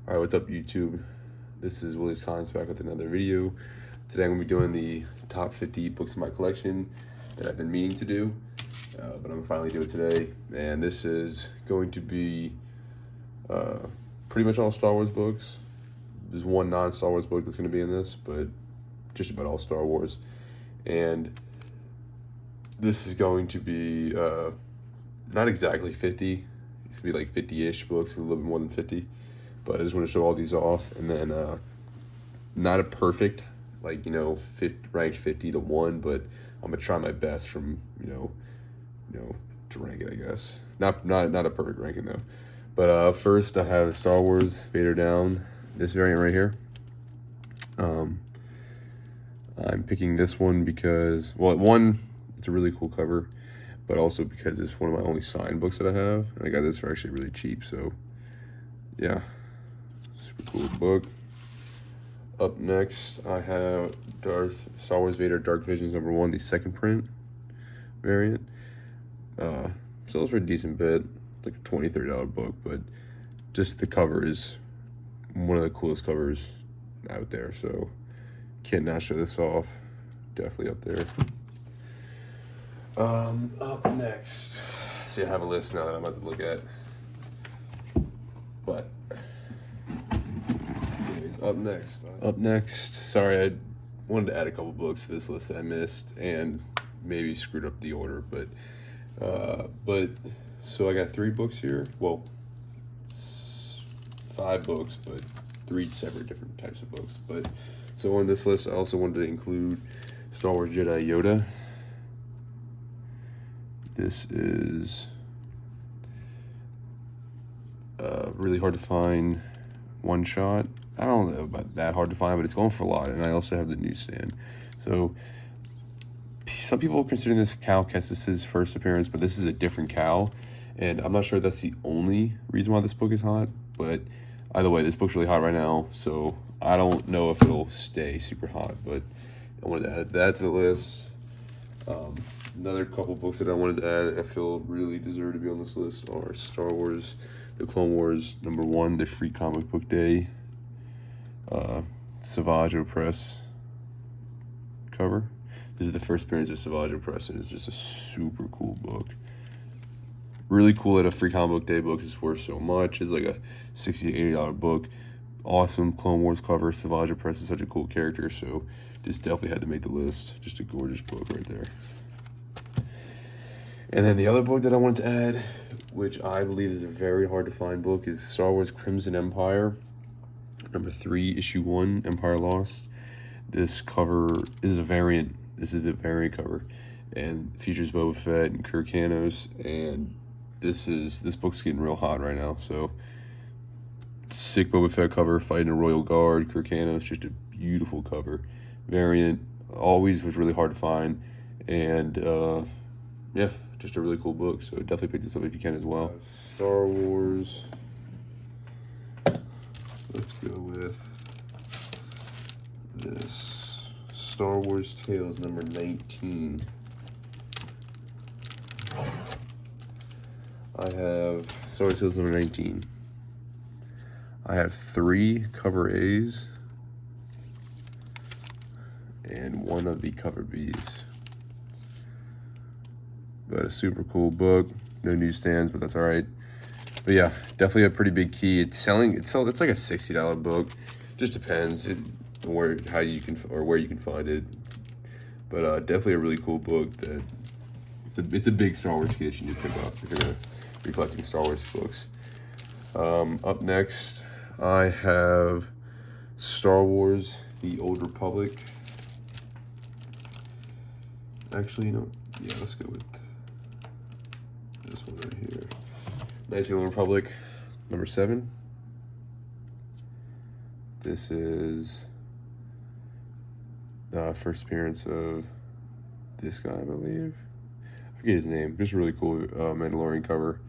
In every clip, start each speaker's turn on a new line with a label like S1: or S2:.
S1: Alright, what's up YouTube? This is Willis Collins back with another video. Today I'm going to be doing the top 50 books in my collection that I've been meaning to do, but I'm going to finally do it today. And this is going to be pretty much all Star Wars books. There's one non-Star Wars book that's going to be in this, but just about all Star Wars. And this is going to be not exactly 50. It's going to be like 50-ish books, a little bit more than 50. But I just want to show all these off, and then not a perfect, like, ranked 50 to 1, but I'm gonna try my best from to rank it, I guess. Not a perfect ranking though. But first I have Star Wars Vader Down, this variant right here. I'm picking this one because, well, one, it's a really cool cover, but also because it's one of my only signed books that I have, and I got this for actually really cheap. So yeah. Super cool book. Up next, I have Star Wars Vader Dark Visions #1, the second print variant. Sells for a decent bit, like a $20, $30 book, but just the cover is one of the coolest covers out there, so can't not show this off. Definitely up there. Up next, see, I have a list now that I'm about to look at, but Up next, sorry, I wanted to add a couple books to this list that I missed and maybe screwed up the order, but so I got 3 books here. Well, 5 books, but 3 separate different types of books. But so on this list, I also wanted to include Star Wars Jedi Yoda. This is really hard to find one shot. I don't know about that hard to find, but it's going for a lot. And I also have the newsstand. So some people consider this Cal Kestis's first appearance, but this is a different Cal. And I'm not sure that's the only reason why this book is hot. But either way, this book's really hot right now. So I don't know if it'll stay super hot, but I wanted to add that to the list. Another couple books that I wanted to add that I feel really deserve to be on this list are Star Wars The Clone Wars #1, the Free Comic Book Day Savage Opress cover. This is the first appearance of Savage Opress, and it's just a super cool book. Really cool that a Free Comic Book Day book is worth so much. It's like a $60 to $80 book. Awesome Clone Wars cover. Savage Opress is such a cool character, so this definitely had to make the list. Just a gorgeous book right there. And then the other book that I wanted to add, which I believe is a very hard to find book, is Star Wars Crimson Empire #3, issue 1, Empire Lost. This cover is a variant. This is the variant cover, and features Boba Fett and Kir Kanos. And this book's getting real hot right now. So sick Boba Fett cover, fighting a Royal Guard, Kir Kanos, just a beautiful cover. Variant always was really hard to find, and yeah, just a really cool book. So definitely pick this up if you can as well. Star Wars. Let's go with this Star Wars Tales #19. I have Star Wars Tales #19. I have 3 cover A's and 1 of the cover B's. But a super cool book. No newsstands, but that's all right. But yeah, definitely a pretty big key. It's like a $60 book. Just depends where you can find it. But definitely a really cool book that it's a big Star Wars key that you need to pick up if you're gonna be collecting Star Wars books. Up next, I have Star Wars: The Old Republic. Actually, yeah, let's go with this one right here. Knights of the Old Republic #7. This is first appearance of this guy, I believe. I forget his name. Just a really cool Mandalorian cover.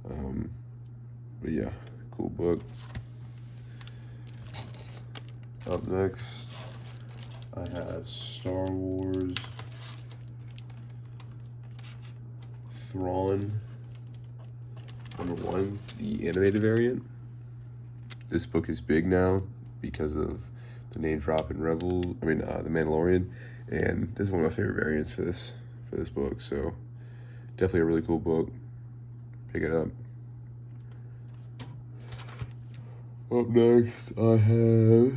S1: But yeah, cool book. Up next, I have Star Wars Thrawn #1, the animated variant. this book is big now because of the name drop in The Mandalorian, and this is one of my favorite variants for this book. So definitely a really cool book. Pick it up. Up next, I have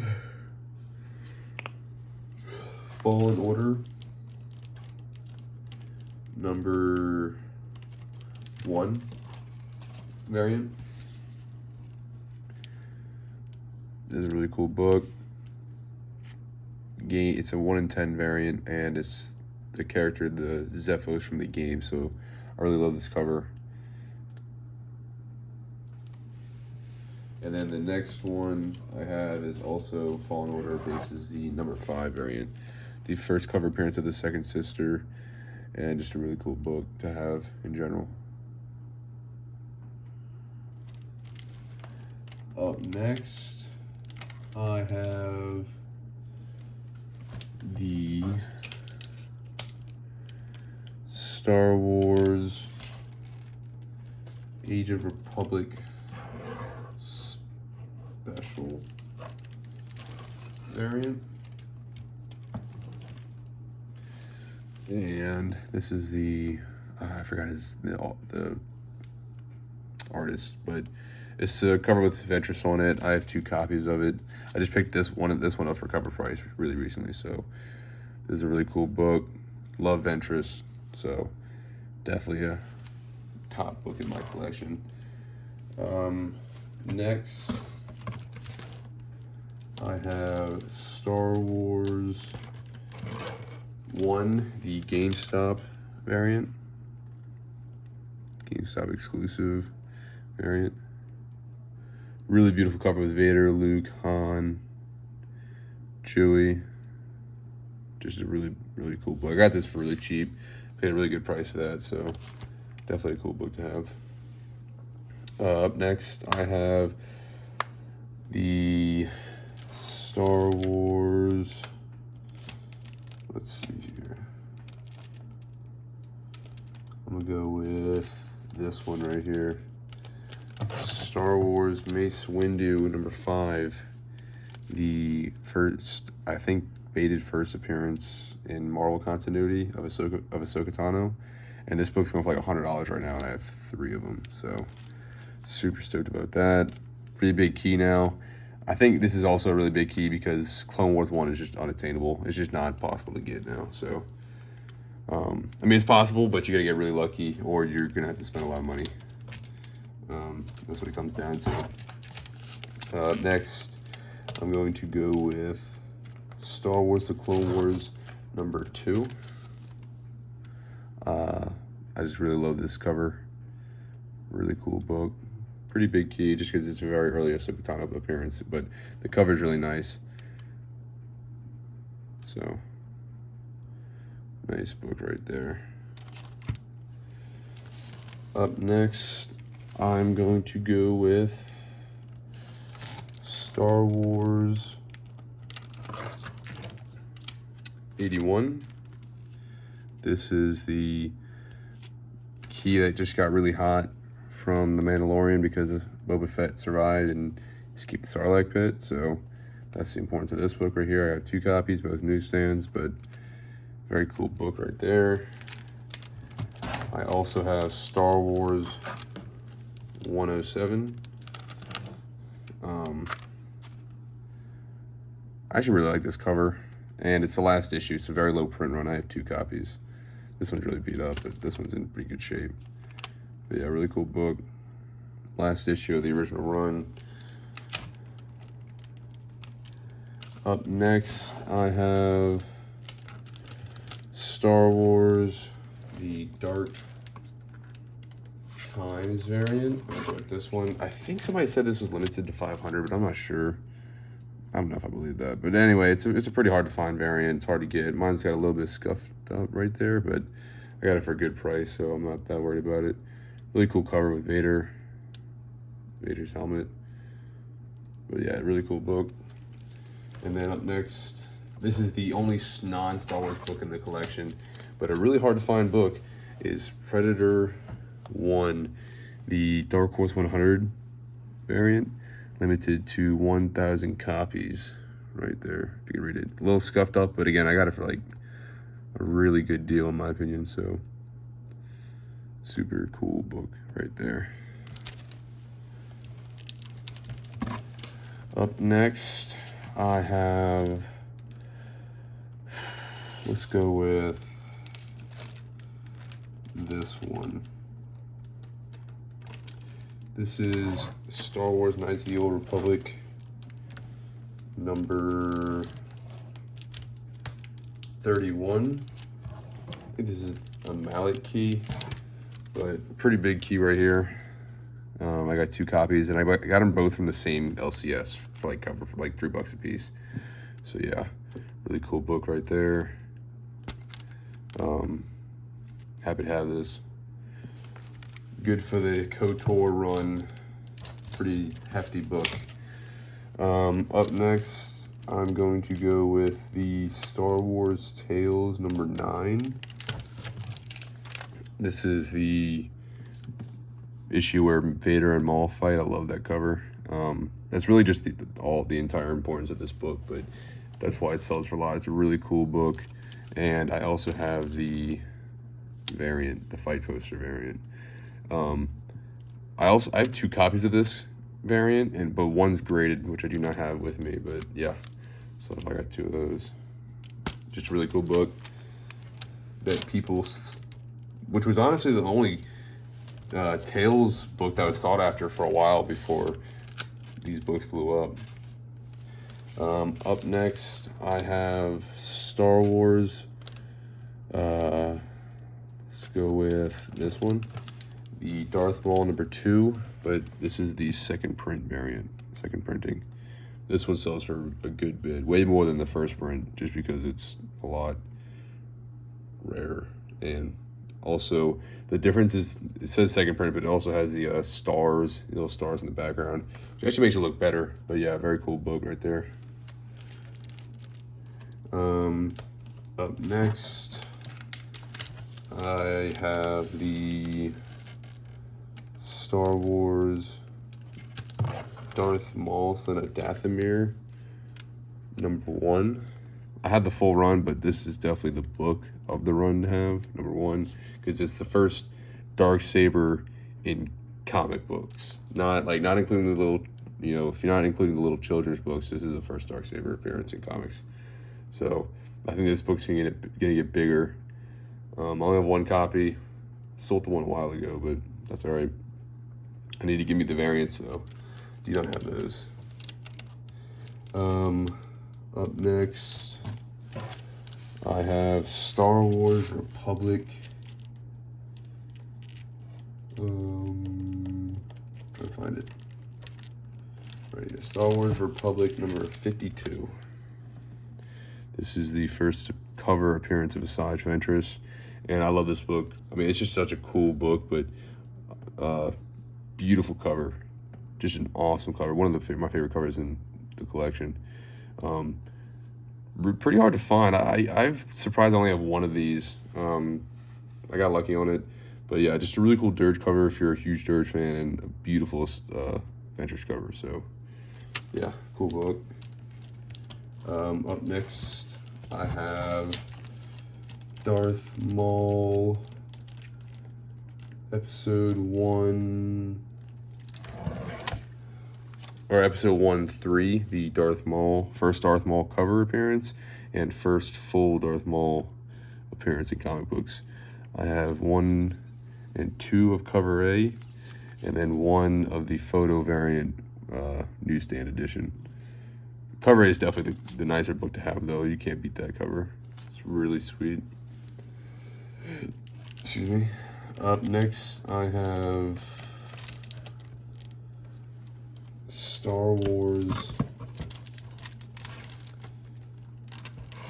S1: Fallen Order number 1 variant. This is a really cool book. It's a 1 in 10 variant, and it's the character, the Zephos from the game, so I really love this cover. And then the next one I have is also Fallen Order. This is the number 5 variant. The first cover appearance of the second sister, and just a really cool book to have in general. Up next, I have the Star Wars Age of Republic special variant. And this is the I forgot the artist, but it's a cover with Ventress on it. I have 2 copies of it. I just picked this one up for cover price really recently, so this is a really cool book. Love Ventress, so definitely a top book in my collection. Next, I have Star Wars 1, the GameStop variant. GameStop exclusive variant. Really beautiful cover with Vader, Luke, Han, Chewie. Just a really, really cool book. I got this for really cheap. Paid a really good price for that, so definitely a cool book to have. Up next, I have the Star Wars. Let's see here. I'm gonna go with this one right here. Star Wars Mace Windu number 5. The first, I think, baited first appearance in Marvel continuity of Ahsoka Tano. And this book's going for like $100 right now, and I have 3 of them. So super stoked about that. Pretty big key now. I think this is also a really big key because Clone Wars 1 is just unattainable. It's just not possible to get now. So, I mean, it's possible, but you gotta get really lucky, or you're gonna have to spend a lot of money. That's what it comes down to. Next, I'm going to go with Star Wars The Clone Wars number 2. I just really love this cover. Really cool book. Pretty big key just because it's a very early Ahsoka Tano appearance, but the cover is really nice. So, nice book right there. Up next, I'm going to go with Star Wars 81. This is the key that just got really hot from The Mandalorian because of Boba Fett survived and escaped the Sarlacc pit. So that's the importance of this book right here. I have 2 copies, both newsstands, but very cool book right there. I also have Star Wars 107. I actually really like this cover, and it's the last issue. It's a very low print run. I have 2 copies. This one's really beat up, but this one's in pretty good shape. But yeah, really cool book. Last issue of the original run. Up next, I have Star Wars, the Dark Times variant. I'll go with this one. I think somebody said this was limited to 500, but I'm not sure. I don't know if I believe that. But anyway, it's a pretty hard to find variant. It's hard to get. Mine's got a little bit scuffed up right there, but I got it for a good price, so I'm not that worried about it. Really cool cover with Vader's helmet. But yeah, really cool book. And then up next, this is the only non-Star Wars book in the collection, but a really hard to find book is Predator 1, the Dark Horse 100 variant. limited to 1,000 copies right there, if you can read it. A little scuffed up, but again, I got it for like a really good deal in my opinion, so super cool book right there. Up next, I have, let's go with this one. This is Star Wars Knights of the Old Republic, number 31. I think this is a mallet key, but pretty big key right here. I got 2 copies, and I got them both from the same LCS for like cover for like $3 a piece. So yeah, really cool book right there. Happy to have this. Good for the KOTOR run. Pretty hefty book. Up next, I'm going to go with the Star Wars Tales number 9. This is the issue where Vader and Maul fight. I love that cover. That's really just the entire importance of this book, but that's why it sells for a lot. It's a really cool book, and I also have the variant, the fight poster variant. I have 2 copies of this variant, but one's graded, which I do not have with me. But yeah, so I got 2 of those. Just a really cool book that people, which was honestly the only Tales book that was sought after for a while before these books blew up. Up next, I have Star Wars. Let's go with this one, the Darth Maul number 2, but this is the second print variant, second printing. This one sells for a good bit, way more than the first print, just because it's a lot rarer. And also, the difference is, it says second print, but it also has the stars, the little stars in the background, which actually makes it look better. But yeah, very cool book right there. Up next, I have the Star Wars Darth Maul, Son of Dathomir, number 1. I had the full run, but this is definitely the book of the run to have, number 1, because it's the first Darksaber in comic books. Not including the little, if you're not including the little children's books, this is the first Darksaber appearance in comics. So I think this book's gonna get bigger. I only have 1 copy. Sold the one a while ago, but that's all right. I need to give me the variants, so do not have those. Up next, I have Star Wars Republic. Trying to find it. Right here, Star Wars Republic number 52. This is the first cover appearance of Asajj Ventress, and I love this book. I mean, it's just such a cool book, but beautiful cover. Just an awesome cover. One of my favorite covers in the collection. Pretty hard to find. I've surprised I only have 1 of these. I got lucky on it. But yeah, just a really cool Dirge cover if you're a huge Dirge fan, and a beautiful Ventress cover. So yeah, cool book. Up next, I have Darth Maul, episode 1, or episode 1-3, the first Darth Maul cover appearance, and first full Darth Maul appearance in comic books. I have 1 and 2 of cover A, and then 1 of the photo variant newsstand edition. Cover A is definitely the nicer book to have, though. You can't beat that cover. It's really sweet. Excuse me. Up next, I have Star Wars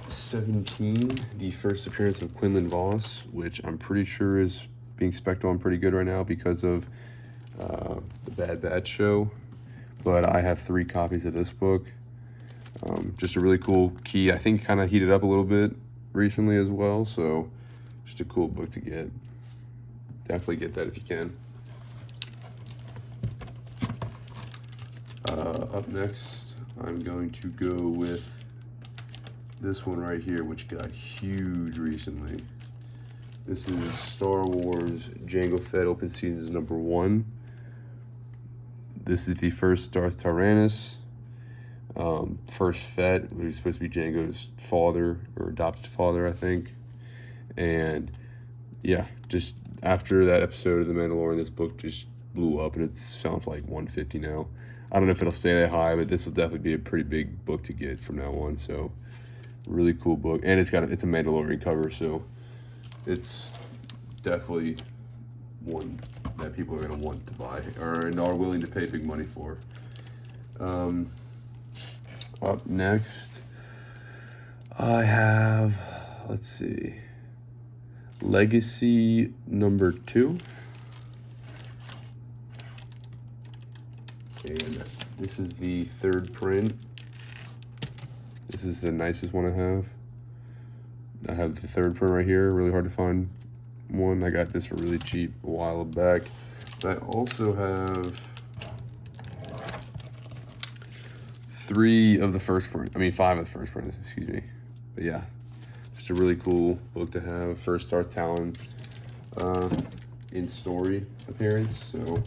S1: 17, the first appearance of Quinlan Vos, which I'm pretty sure is being spec'd on pretty good right now because of the Bad Batch show. But I have 3 copies of this book. Just a really cool key. I think kind of heated up a little bit recently as well, so just a cool book to get. Definitely get that if you can. Up next, I'm going to go with this one right here, which got huge recently. This is Star Wars Jango Fett Open Seasons #1. This is the first Darth Tyrannus. First Fett, who's supposed to be Jango's father, or adopted father, I think. And yeah, just after that episode of The Mandalorian, this book just blew up, and it's selling for like $150 now. I don't know if it'll stay that high, but this will definitely be a pretty big book to get from now on. So, really cool book, and it's a Mandalorian cover, so it's definitely one that people are gonna want to buy and are willing to pay big money for. Up next, I have, let's see, Legacy #2. And this is the 3rd print. This is the nicest one I have. I have the 3rd print right here, really hard to find one. I got this for really cheap a while back. But I also have 5 of the first prints, excuse me. But yeah, just a really cool book to have. First Darth Talon in story appearance, so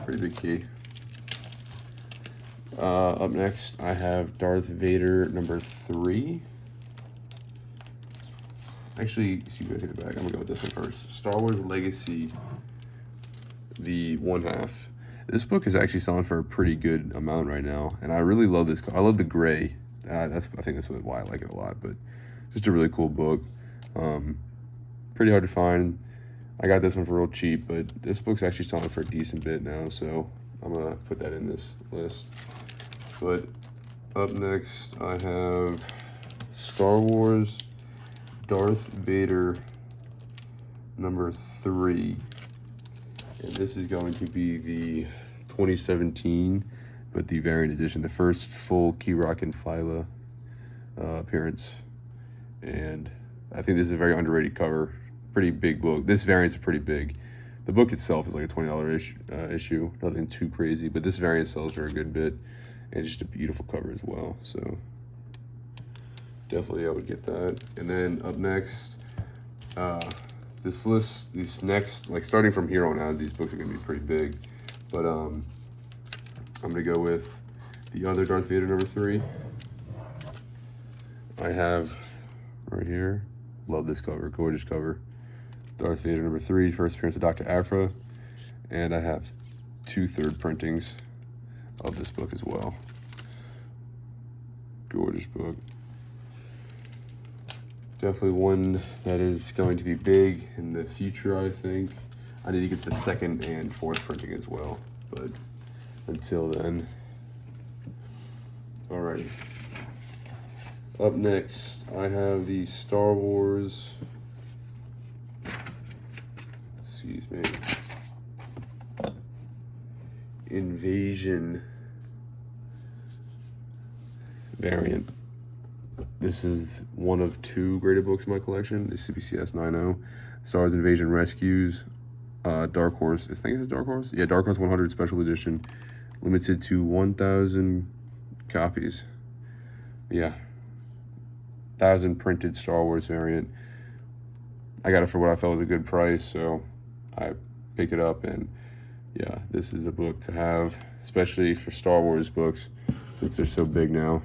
S1: pretty big key. Up next, I have Darth Vader #3. Actually, see if I hit the back. I'm gonna go with this one first. Star Wars Legacy, the 1/2. This book is actually selling for a pretty good amount right now, and I really love this. I love the gray. I think that's why I like it a lot. But just a really cool book. Pretty hard to find. I got this one for real cheap, but this book's actually selling for a decent bit now, so I'm gonna put that in this list. But up next, I have Star Wars Darth Vader #3. And this is going to be the 2017, but the variant edition, the first full Key-Rock and Phyla appearance. And I think this is a very underrated cover. Pretty big book. This variant's pretty big. The book itself is like a $20 issue, nothing too crazy, but this variant sells for a good bit, and just a beautiful cover as well. So definitely I would get that. And then up next, this list, these next, like starting from here on out, these books are gonna be pretty big. But I'm gonna go with the other Darth Vader #3. I have right here, love this cover, gorgeous cover. Darth Vader #3, first appearance of Dr. Aphra. And I have 2 third printings of this book as well. Gorgeous book. Definitely one that is going to be big in the future, I think. I need to get the 2nd and 4th printing as well, but until then. Alrighty. Up next, I have the Star Wars, excuse me, Invasion variant. This is one of 2 graded books in my collection. The CBCS 9.0, Star Wars Invasion Rescues, Dark Horse. I think it's a Dark Horse. Yeah, Dark Horse 100 Special Edition, limited to 1,000 copies. Yeah, 1,000 printed Star Wars variant. I got it for what I felt was a good price, so I picked it up. And yeah, this is a book to have, especially for Star Wars books, since they're so big now.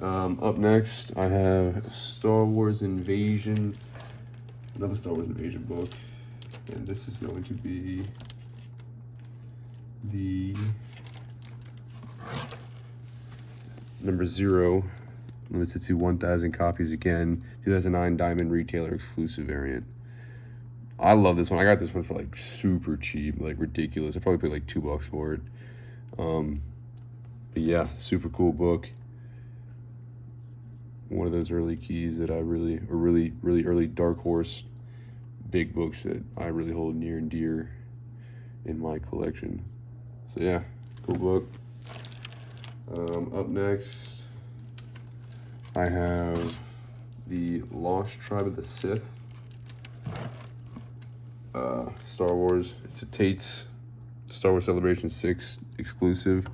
S1: Up next, I have Star Wars Invasion, another Star Wars Invasion book, and this is going to be the #0, limited to 1,000 copies again, 2009 Diamond Retailer exclusive variant. I love this one. I got this one for like super cheap, like ridiculous. I probably paid like $2 for it. But yeah, super cool book. One of those early keys that I really early Dark Horse big books that I really hold near and dear in my collection. So yeah, cool book. Up next, I have the Lost Tribe of the Sith. Star Wars. It's a Tate's Star Wars Celebration 6 exclusive.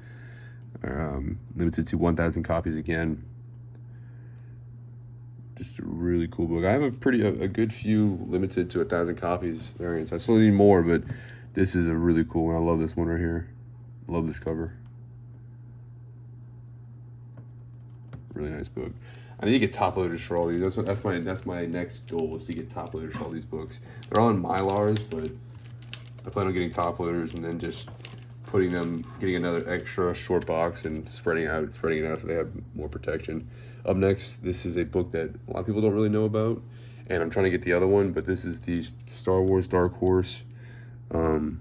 S1: Limited to 1,000 copies again. Just a really cool book. I have a good few limited to 1,000 copies variants. I still need more, but this is a really cool one. I love this one right here. Love this cover. Really nice book. I need to get top loaders for all these. That's my next goal, is to get top loaders for all these books. They're all in Mylars, but I plan on getting top loaders and then just getting another extra short box and spreading it out so they have more protection. Up next, this is a book that a lot of people don't really know about, and I'm trying to get the other one, but this is the Star Wars Dark Horse, the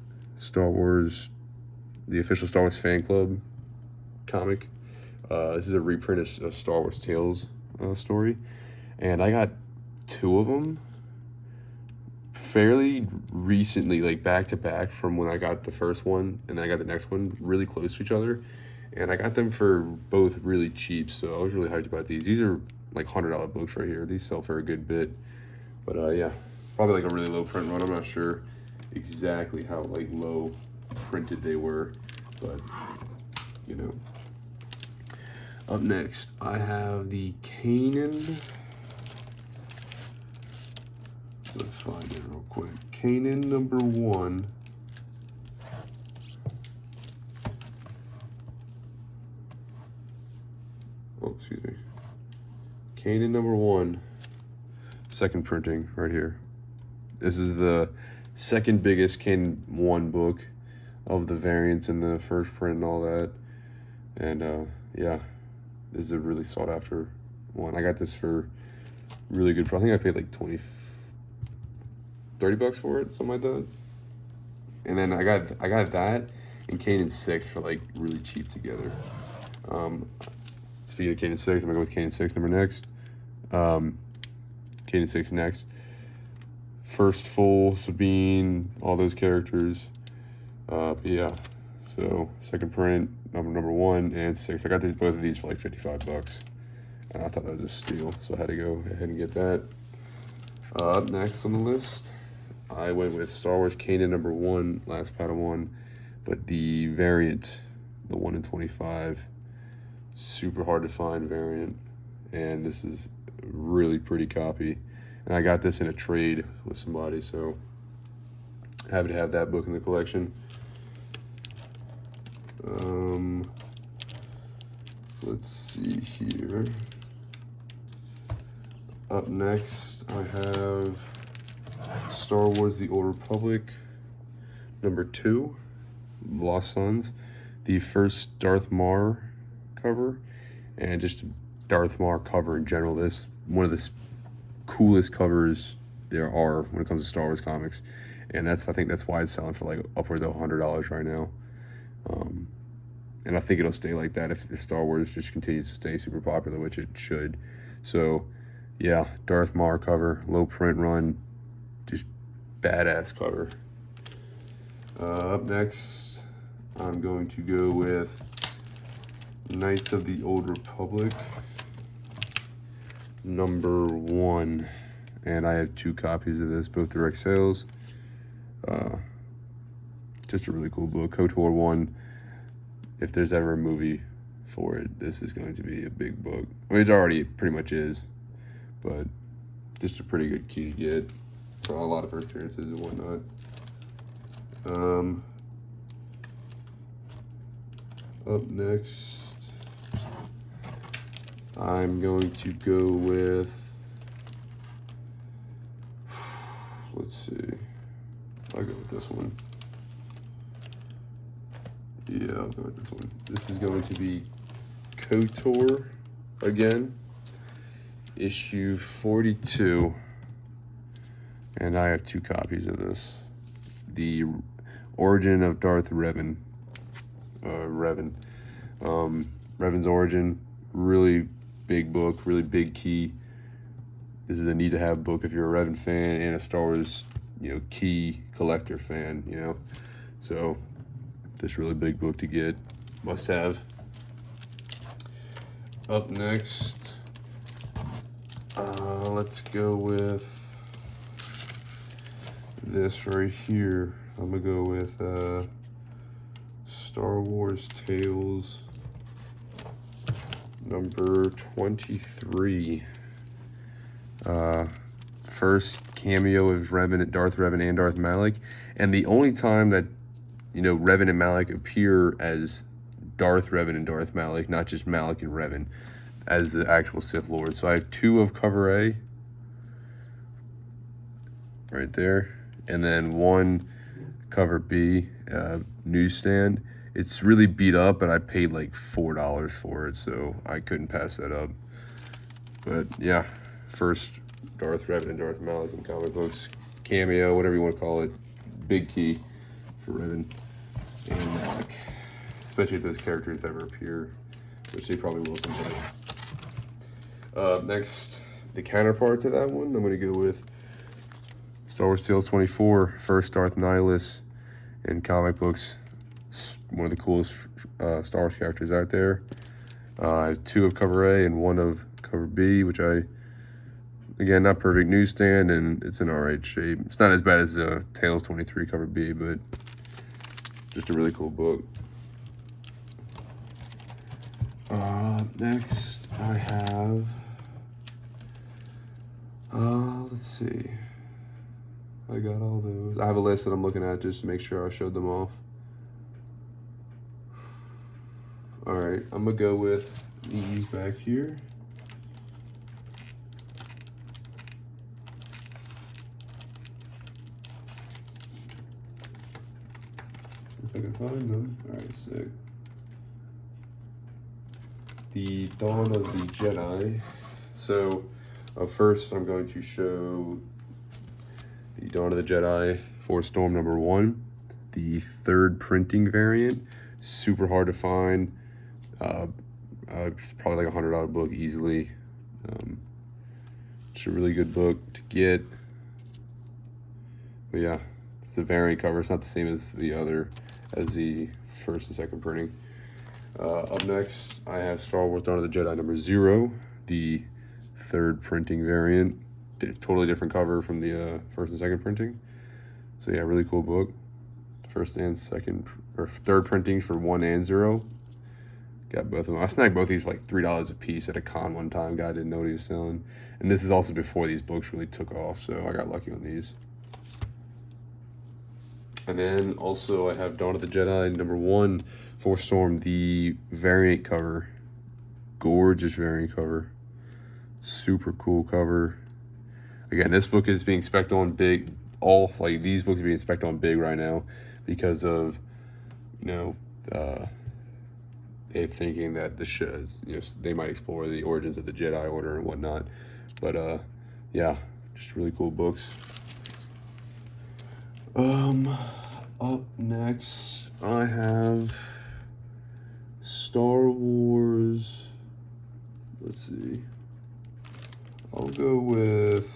S1: official Star Wars fan club comic. This is a reprint of Star Wars Tales story, and I got 2 of them fairly recently, like back to back, from when I got the first one and then I got the next one really close to each other, and I got them for both really cheap, so I was really hyped about these. These are like $100 books right here. These sell for a good bit, but yeah, probably like a really low print run. I'm not sure exactly how like low printed they were, but you know. Up next, I have the Kanan. Let's find it real quick. Kanan #1. Oh, excuse me. Kanan #1. Second printing right here. This is the second biggest Kanan 1 book of the variants in the first print and all that. And yeah. This is a really sought after one. I got this for really good price. I think I paid like $30 for it, something like that. And then I got that and Kanan 6 for like really cheap together. Speaking of Kanan 6, I'm gonna go with Kanan 6 next. Kanan 6 next. First full Sabine, all those characters. But yeah, so second print, number 1 and 6. I got both of these for like $55, and I thought that was a steal, so I had to go ahead and get that. Up next on the list, I went with Star Wars Kanan #1, Last Padawan, but the variant, the 1 in 25, super hard to find variant, and this is a really pretty copy. And I got this in a trade with somebody, so happy to have that book in the collection. Let's see here. Up next, I have Star Wars The Old Republic #2, Lost Sons, the first Darth Maul cover, and just Darth Maul cover in general. This one of the coolest covers there are when it comes to Star Wars comics, and I think that's why it's selling for like upwards of $100 right now. And I think it'll stay like that if Star Wars just continues to stay super popular, which it should. So, yeah, Darth Maul cover, low print run, just badass cover. Up next, I'm going to go with Knights of the Old Republic #1. And I have 2 copies of this, both direct sales. Just a really cool book. KOTOR 1. If there's ever a movie for it, this is going to be a big book. I mean, it already pretty much is, but just a pretty good key to get for a lot of first appearances and whatnot. Up next, I'm going to go with, let's see, I'll go with this one. Yeah, I'll go with this one. This is going to be KOTOR again, issue 42. And I have 2 copies of this. The Origin of Darth Revan. Revan's Origin, really big book, really big key. This is a need to have book if you're a Revan fan and a Star Wars, key collector fan, So, this really big book to get, must have. Up next, let's go with this right here. I'm gonna go with Star Wars Tales number 23. First cameo of Darth Revan and Darth Malak, and the only time that, you know, Revan and Malak appear as Darth Revan and Darth Malak, not just Malak and Revan as the actual Sith Lord. So I have 2 of cover A right there, and then 1 cover B, newsstand. It's really beat up, but I paid like $4 for it, so I couldn't pass that up. But yeah, first Darth Revan and Darth Malak in comic books. Cameo, whatever you want to call it. Big key for Revan and Malak. Especially if those characters ever appear, which they probably will someday. Next, the counterpart to that one, I'm going to go with Star Wars Tales 24, first Darth Nihilus in comic books. One of the coolest Star Wars characters out there. I have 2 of cover A and 1 of cover B, which again, not perfect newsstand, and it's in alright shape. It's not as bad as Tales 23 cover B, but just a really cool book. Next, I have, let's see. I got all those. I have a list that I'm looking at just to make sure I showed them off. Alright, I'm going to go with these back here. If I can find them. Alright, sick. The Dawn of the Jedi. So, first I'm going to show the Dawn of the Jedi Force Storm number 1. The 3rd printing variant. Super hard to find. It's probably like a $100 book easily. It's a really good book to get. But yeah, it's a variant cover. It's not the same as the 1st and 2nd printing. Up next, I have Star Wars Dawn of the Jedi number 0, the 3rd printing variant. Totally different cover from the 1st and 2nd printing. So yeah, really cool book. 1st and 2nd, or 3rd printings for 1 and 0. Got both of them. I snagged both these for like $3 a piece at a con one time. Guy didn't know what he was selling. And this is also before these books really took off, so I got lucky on these. And then also I have Dawn of the Jedi number 1, Force Storm, the variant cover. Gorgeous variant cover. Super cool cover. Again, this book is being spec'd on big. These books are being spec'd on big right now because of, you know, they're thinking that the shows, you know, they might explore the origins of the Jedi Order and whatnot. But yeah, just really cool books. Up next, I have Star Wars. Let's see. I'll go with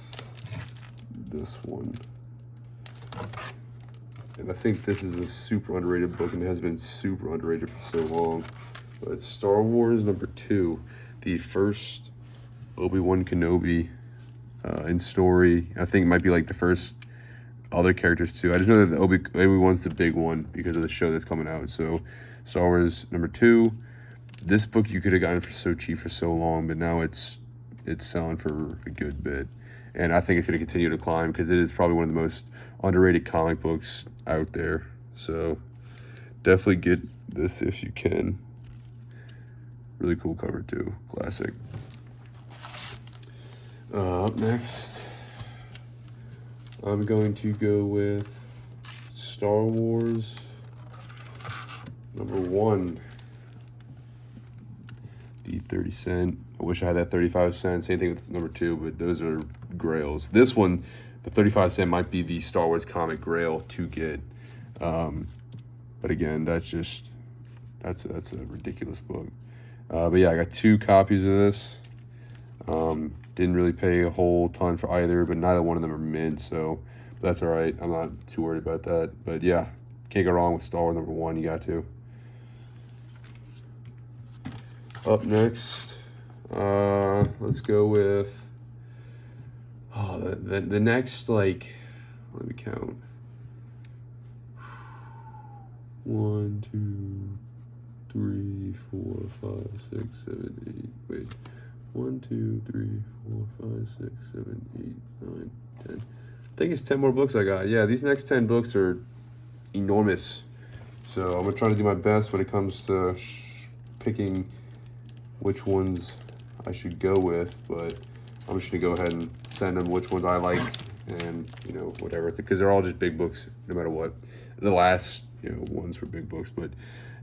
S1: this one. And I think this is a super underrated book, and it has been super underrated for so long. But it's Star Wars number 2, the first Obi-Wan Kenobi in story. I think it might be like the first other characters too. I just know that Obi-Wan's the big one because of the show that's coming out. So Star Wars number 2. This book you could have gotten for so cheap for so long, but now it's selling for a good bit. And I think it's going to continue to climb because it is probably one of the most underrated comic books out there. So definitely get this if you can. Really cool cover too. Classic. Up next, I'm going to go with Star Wars number 1. The 30 cent. I wish I had that 35 cent. Same thing with number 2, but those are grails. This one, the 35 cent might be the Star Wars comic grail to get. But again, that's a ridiculous book. But yeah, I got 2 copies of this. Didn't really pay a whole ton for either, but neither one of them are mint, so that's all right. I'm not too worried about that. But yeah, can't go wrong with Star Wars number 1. You got to. Up next, let's go with the next, like, let me count. 1, 2, 3, 4, 5, 6, 7, 8. Wait. 1, 2, 3, 4, 5, 6, 7, 8, 9, 10. I think it's 10 more books I got. Yeah, these next 10 books are enormous. So I'm gonna try to do my best when it comes to picking which ones I should go with, but I'm just gonna go ahead and send them which ones I like, and whatever, because they're all just big books no matter what. The last ones were big books, but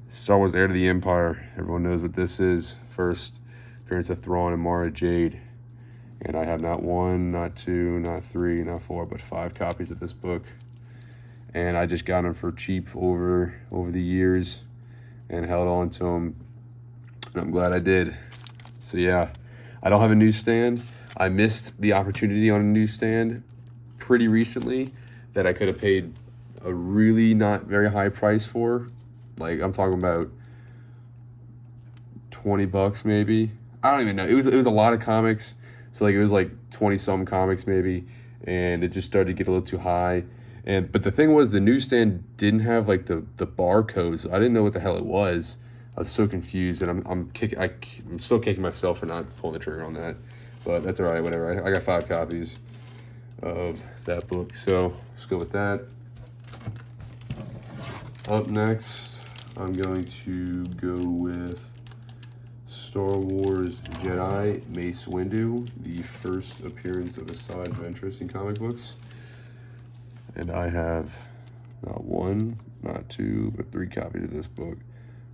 S1: Star Wars: Heir to the Empire, everyone knows what this is. First appearance of Thrawn and Mara Jade, and I have not 1, not 2, not 3, not 4, but 5 copies of this book, and I just got them for cheap over the years and held on to them, and I'm glad I did. So yeah, I don't have a newsstand. I missed the opportunity on a newsstand pretty recently that I could have paid a really not very high price for. Like, I'm talking about $20 maybe. I don't even know. It was a lot of comics. So like it was like 20 some comics maybe, and it just started to get a little too high. But the thing was, the newsstand didn't have like the barcodes. I didn't know what the hell it was. I was so confused, and I'm still kicking myself for not pulling the trigger on that. But that's all right, whatever. I got 5 copies of that book, so let's go with that. Up next, I'm going to go with Star Wars Jedi Mace Windu, the first appearance of Asajj Ventress in comic books. And I have not 1, not 2, but 3 copies of this book.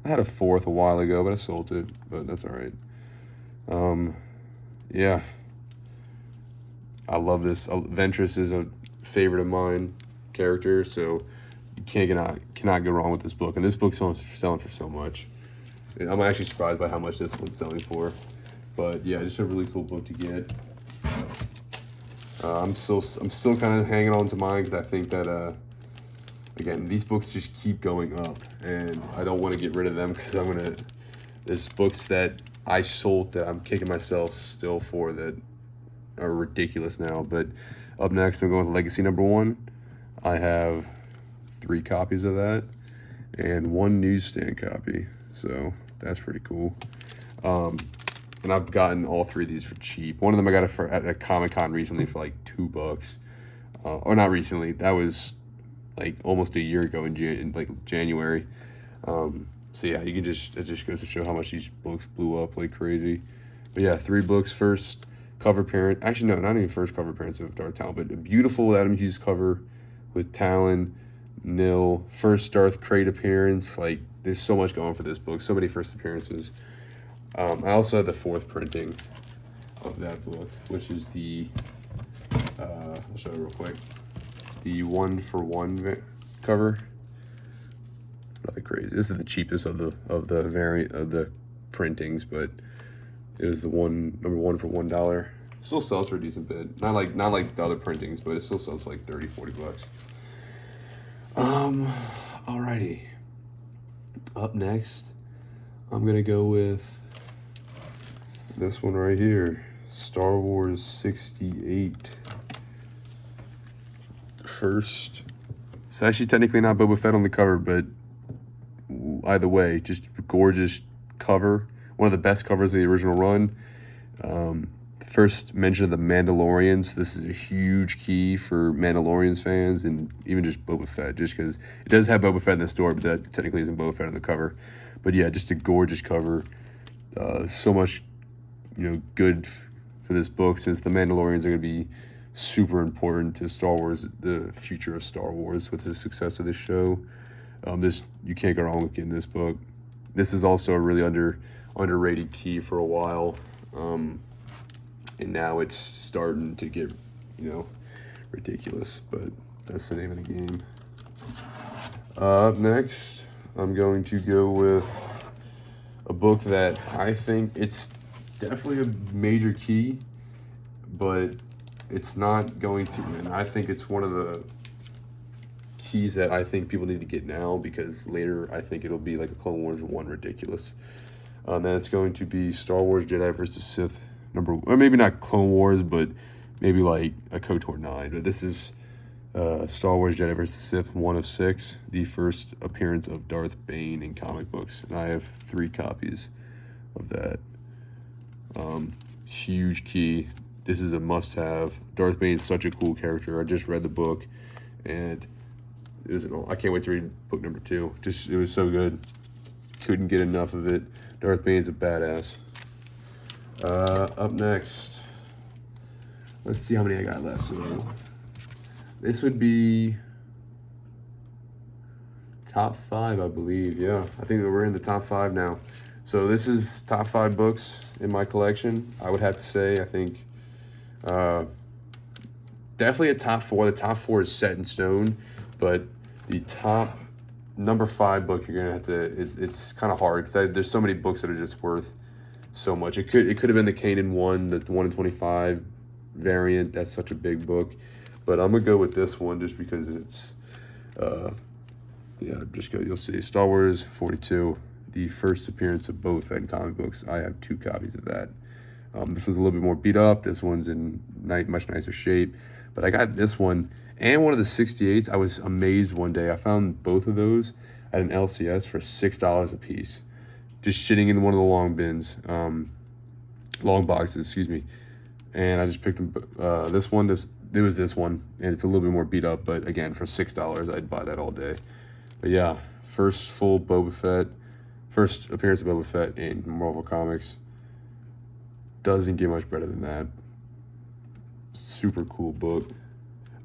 S1: I had a 4th a while ago, but I sold it, but that's all right. Yeah. I love this. Ventress is a favorite of mine character, so you cannot go wrong with this book. And this book's selling for so much. I'm actually surprised by how much this one's selling for. But yeah, just a really cool book to get. I'm still kind of hanging on to mine because I think that again, these books just keep going up, and I don't want to get rid of them because there's books that I sold that I'm kicking myself still for that are ridiculous now. But up next, I'm going with Legacy #1. I have 3 copies of that and 1 newsstand copy, so that's pretty cool. And I've gotten all 3 of these for cheap. One of them I got at a Comic-Con recently for like $2, or not recently. That was like almost a year ago in like January. So yeah, it just goes to show how much these books blew up like crazy. But yeah, 3 books. First cover appearance, actually no, not even first cover appearance of Darth Talon, but a beautiful Adam Hughes cover with Talon, Nil, first Darth Krayt appearance. Like, there's so much going for this book, so many first appearances. I also have the 4th printing of that book, which is the I'll show you real quick, the 1-for-1 cover. Nothing crazy. This is the cheapest of the variant of the printings, but it was the number 1 for $1. Still sells for a decent bit. Not like the other printings, but it still sells for like $30-40. Alrighty. Up next, I'm gonna go with this one right here, Star Wars 68. First, it's actually technically not Boba Fett on the cover, but either way, just gorgeous cover. One of the best covers of the original run. First mention of the Mandalorians. This is a huge key for Mandalorians fans and even just Boba Fett, just because it does have Boba Fett in the story, but that technically isn't Boba Fett on the cover. But yeah, just a gorgeous cover. So much, good for this book, since the Mandalorians are going to be super important to Star Wars, the future of Star Wars, with the success of this show. You can't go wrong with getting this book. This is also a really underrated key for a while. And now it's starting to get, ridiculous, but that's the name of the game. Up next, I'm going to go with a book that I think it's definitely a major key, but it's not going to, and I think it's one of the keys that I think people need to get now, because later I think it'll be like a Clone Wars 1 ridiculous. That's going to be Star Wars Jedi vs. Sith or maybe not Clone Wars, but maybe like a KOTOR 9. But this is Star Wars Jedi vs. Sith 1 of 6, the first appearance of Darth Bane in comic books. And I have 3 copies of that. Huge key. This is a must-have. Darth Bane is such a cool character. I just read the book, and I can't wait to read book number 2. It was so good. Couldn't get enough of it. Darth Bane's a badass. Up next, let's see how many I got left. So this would be top 5, I believe. Yeah, I think that we're in the top 5 now. So this is top 5 books in my collection. I would have to say, I think, definitely a top 4. The top 4 is set in stone, but the top number 5 book, you're gonna have to. It's kind of hard because there's so many books that are just worth so much. It could have been the Kanan 1, the 1 in 25 variant. That's such a big book, but I'm gonna go with this one just because it's. Yeah, just go. You'll see Star Wars 42, the first appearance of Boba Fett in comic books. I have 2 copies of that. This one's a little bit more beat up. This one's in much nicer shape. But I got this one and one of the 68s. I was amazed one day. I found both of those at an LCS for $6 a piece. Just shitting in one of the long bins. Long boxes, excuse me. And I just picked them. There was this one, and it's a little bit more beat up. But again, for $6, I'd buy that all day. But yeah, first appearance of Boba Fett in Marvel Comics. Doesn't get much better than that. Super cool book.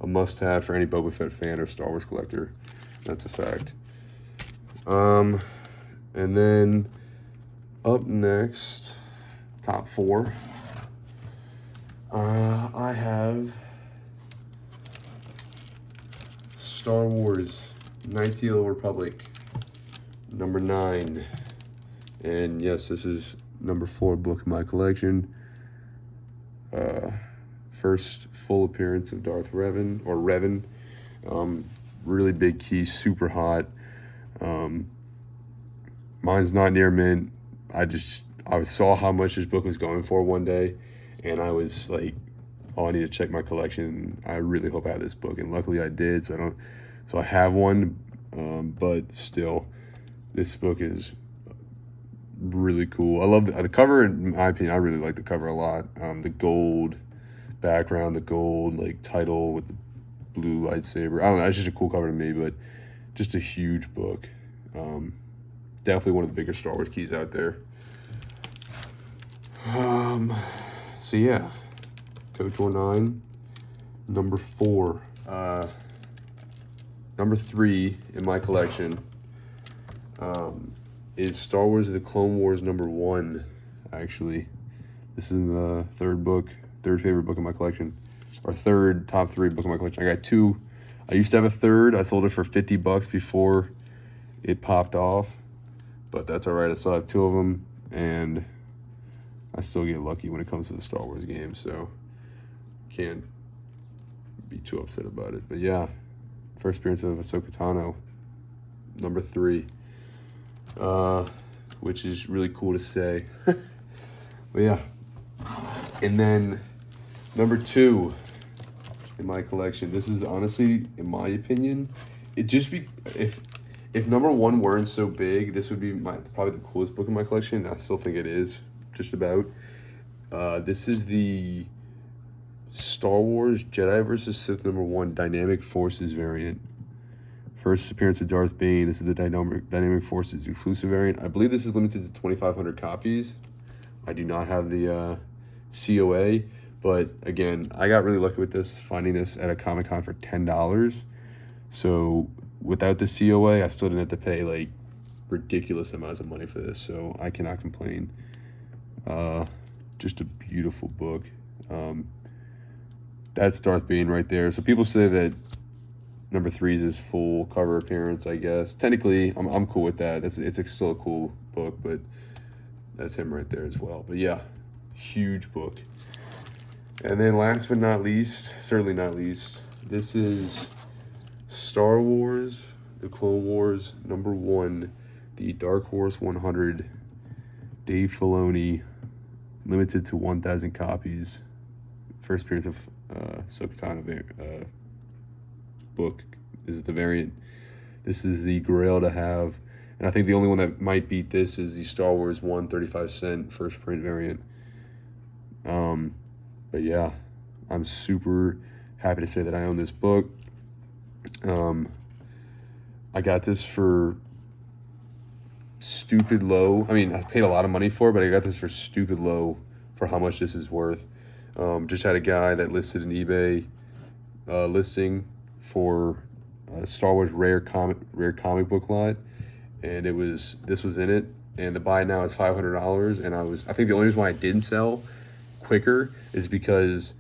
S1: A must-have for any Boba Fett fan or Star Wars collector. That's a fact. And then up next, top 4. I have Star Wars Knights of the Old Republic, number 9. And yes, this is number 4 book in my collection. First full appearance of Darth Revan, or Revan. Really big key, super hot. Mine's not near mint. I saw how much this book was going for one day, and I was like, oh, I need to check my collection. I really hope I have this book, and luckily I did. So I have one, but still, this book is really cool. I love the cover. In my opinion, I really like the cover a lot. The gold background, the gold like title with the blue lightsaber. I don't know. It's just a cool cover to me, but just a huge book. Definitely one of the bigger Star Wars keys out there. So yeah, Coach 19, number 4. Number 3 in my collection is Star Wars: The Clone Wars number 1. Actually, this is the third favorite book in my collection, or third top 3 book in my collection. I got 2. I used to have a third. I sold it for $50 before it popped off, but that's all right. I still have 2 of them, and I still get lucky when it comes to the Star Wars games, so can't be too upset about it. But yeah, first appearance of Ahsoka Tano, number 3, which is really cool to say. But yeah, and then number 2 in my collection. This is honestly, in my opinion, if number 1 weren't so big, this would be probably the coolest book in my collection. I still think it is, just about. This is the Star Wars Jedi vs. Sith number 1 Dynamic Forces variant. First appearance of Darth Bane. This is the Dynamic Forces exclusive variant. I believe this is limited to 2,500 copies. I do not have the COA, but again, I got really lucky with this, finding this at a Comic-Con for $10. So without the COA, I still didn't have to pay like ridiculous amounts of money for this, so I cannot complain. Just a beautiful book. That's Darth Bane right there. So people say that number 3 is his full cover appearance, I guess. Technically, I'm cool with that. It's still a cool book, but that's him right there as well. But yeah, huge book. And then last but not least, certainly not least, this is Star Wars: The Clone Wars number 1, the Dark Horse 100, Dave Filoni, limited to 1,000 copies. First appearance of Ahsoka Tano book. This is the variant. This is the grail to have. And I think the only one that might beat this is the Star Wars 135-cent first print variant. But yeah, I'm super happy to say that I own this book. I got this for stupid low. I mean, I paid a lot of money for it, but I got this for stupid low for how much this is worth. Just had a guy that listed an eBay listing for Star Wars rare comic book lot, and this was in it, and the buy now is $500. And I think the only reason why I didn't sell quicker is because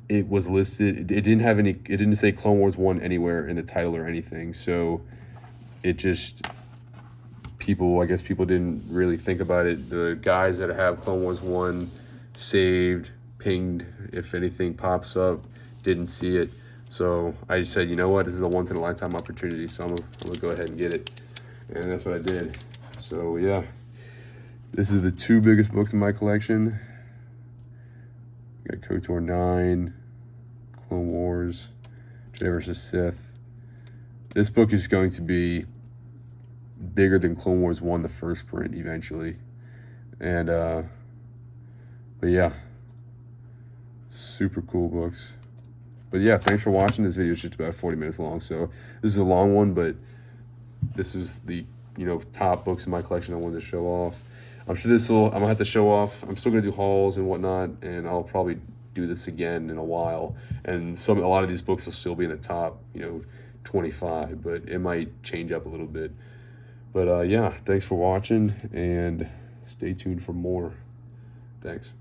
S1: it was listed. It didn't say Clone Wars 1 anywhere in the title or anything. So it just, I guess people didn't really think about it. The guys that have Clone Wars 1 saved, pinged, if anything pops up, didn't see it. So I just said, you know what, this is a once in a lifetime opportunity, so I'm gonna go ahead and get it. And that's what I did. So yeah, this is the two biggest books in my collection. Got KOTOR 9, Clone Wars, Jedi vs. Sith. This book is going to be bigger than Clone Wars 1, the first print, eventually. And but yeah, super cool books. But yeah, thanks for watching. This video is just about 40 minutes long, so this is a long one, but this was the top books in my collection I wanted to show off. I'm sure I'm gonna have to show off. I'm still gonna do hauls and whatnot, and I'll probably do this again in a while. And a lot of these books will still be in the top 25, but it might change up a little bit. But yeah, thanks for watching, and stay tuned for more. Thanks.